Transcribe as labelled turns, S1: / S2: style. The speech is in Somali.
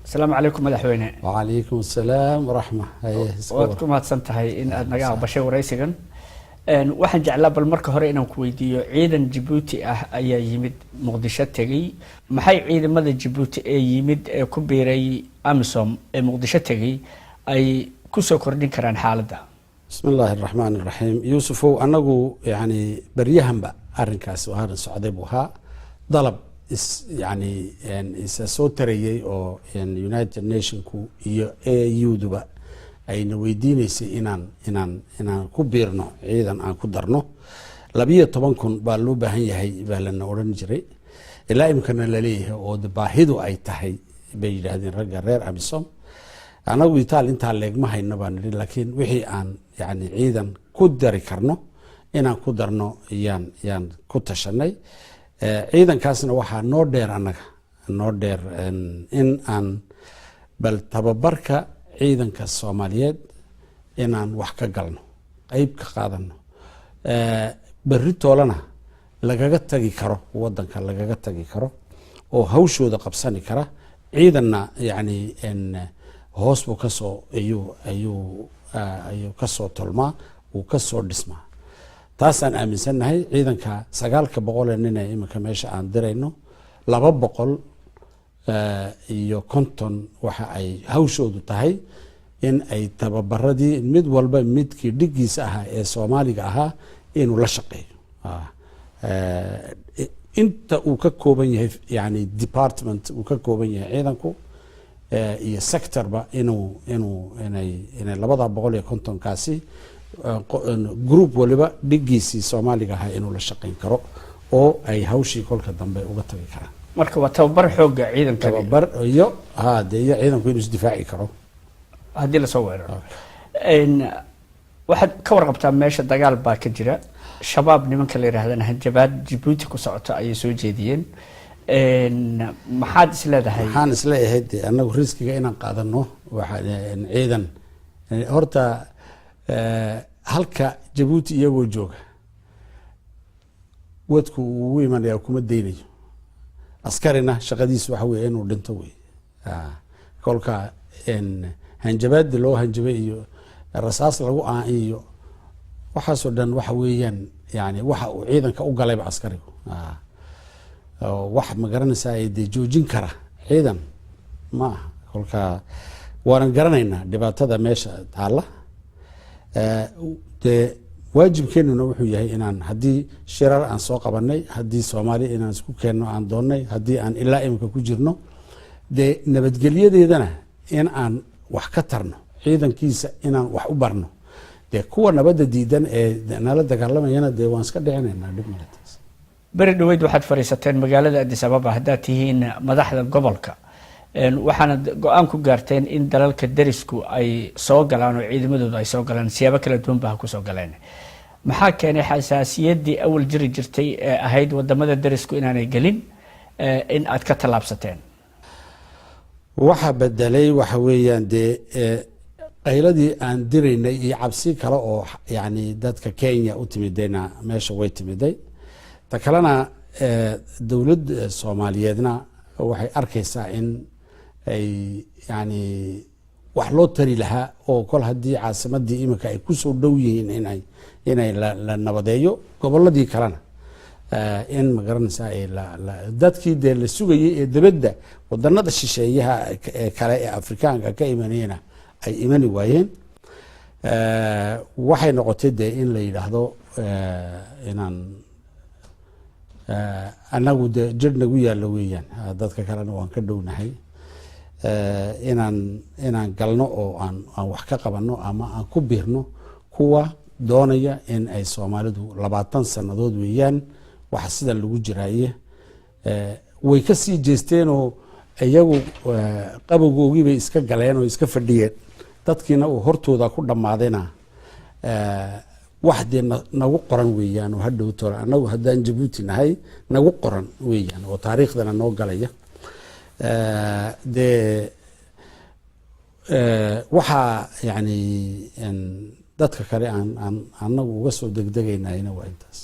S1: السلام عليكم مدحوينه.
S2: وعليكم السلام ورحمة.
S1: waad mahadsantahay in aad naga aqbashay waraysigan. waxaan jeclaa bal marka hore inaan ku weydiiyo ciidan Djibouti ah ayaa yimid Muqdisho tagay. maxay ciidamada Djibouti ee yimid ee ku biiray AMISOM ee Muqdisho tagay ay ku soo kordhin karaan xaaladda?
S2: بسم الله الرحمن الرحيم. يوسف أنه يعني بريهم أرنكاس وهذا السعودية بوها ضرب يعني سوتري أو يعني United Nations كو EU دبا أي نويدينيس إنان كبيرنا عيدا عن كدرنا لبيه طبعا كن بالو بهي هي بالنا أورنجري إلا يمكن لليه أو دباهدو أي تحي بيجي هذين رجال غير أمسهم أنا ويتال أنت على ما هي نباني لكن وحي عن يعني عيدا كدري كرنو إن كدرنا يان كتشني عيدا كاسنا وحى نودير أنا نودير إن أن بل تببرك عيدا كالصوماليات إن أن وحكا قلنا عيب كقادنا بريتو لنا لقاقت تاقي كرو ودن كان لقاقت تاقي كرو أو هوشو دا قبساني كرا عيدنا يعني إن هوس وكسو أيو كسو تلما وكسو دسما تاسان آمن سنة هاي عيدا كا ساقال كبقول إننا إما كميشا عن درينو لابا بقول iyo konton waxa ay hawshoodu tahay in ay tababaradii mid walba midkii dhigiisa ahaa ee Soomaaliga ahaa inuu la shaqeeyo inta uu ka kooban yahay yani department uu ka kooban yahay ciidanku iyo sectorba inay labada 150 kaasi group waliba dhigiisii Soomaaliga ahaa inuu la shaqeyn karo oo ay hawshii kolka dambe uga tagi karaan
S1: marka waa tababar xoog ciidanka
S2: tababar iyo haadiya ciidanku inuu isdifaaci karo
S1: hadii la soo weeraro waxaad ka warqabtaa meesha dagaal baa ka jira shabaab nimanka la yiraahdana hanjabaad Djibouti ku socota ay soo jeediyeen maxaad isleedahay
S2: waxaan isleeyahay anagu riskiga inaan qaadano waxa ciidan horta halka Djibouti iyagoo jooga wadku uu imanaya kuma deynayo askarina shaqadiis waxa weeye inuu dhinto weey kolka hanjabaad loo hanjabay iyo rasaas lagu iyo waxa soo dhan waxa weeyaan yani waxa uu ciidanka u galay askarigu wax ma garanaysaa ay joojin kara ciidan ma kolka waan garanaynaa dhibaatada meesha taala waajibkeenuna wuxuu yahay inaan hadii shirar aan soo qabanay hadii Soomaali inaan isku keenno aan doonay hadii aan ilaa imka ku jirno nabadgelyadeedana in aan wax ka tarno ciidankiisa inaan wax u barno kuwa nabadda diidan ee nala dagaalamayana waan iska dhicinaynaa dib martaas
S1: bari dhaweyd waxaad fariisateen magaalada Addis Ababa haddaad tihiin madaxda gobolka waxaana go'aan ku gaarteen in dalalka derisku ay soo galaan oo ciidamadooda ay soo galaan siyaabo kala duwan baa ku soo galeen maxaa keenay xasaasiyadii awal jiri jirtay ee ahayd wadamada derisku inaanay galin in aad ka talaabsateen
S2: waxa bedelay waxa weeyaan qayladii aan diraynay iyo cabsi kale oo yani dadka Kenya u timidayna meesha way timiday ta kalena dawladda Soomaaliyeedna waxay arkaysaa in ay yani wax loo tari lahaa oo kol hadii caasimadii imika ay ku soo dhow yihiin inay la nabadeeyo goboladii kalena in ma garanaysaa dadkii la sugayay ee dibadda wadanada shisheeyaha kale ee Afrikaanka ka imanayna ay imani waayeen waxay noqotay in la yiraahdo inaan anagu jirnagu yaalo weeyaan dadka kalena waan ka dhownahay inaan galno oo aan wax ka qabano ama aan ku biirno kuwa doonaya in ay Soomaalidu 20 sanadood weeyaan waxa sida lagu jiraaye way ka sii jeesteen oo iyagu qabowgoogii bay iska galeen oo iska fadhiyeen dadkiina uu hortooda ku dhamaadayna waxde nagu qoran weeyaan oo hadhow toona anagu haddaan Djibouti nahay nagu qoran weeyaan oo taariikhdana noo galaya waxa yani dadka kale aan anagu uga soo degdegaynayna waa intaas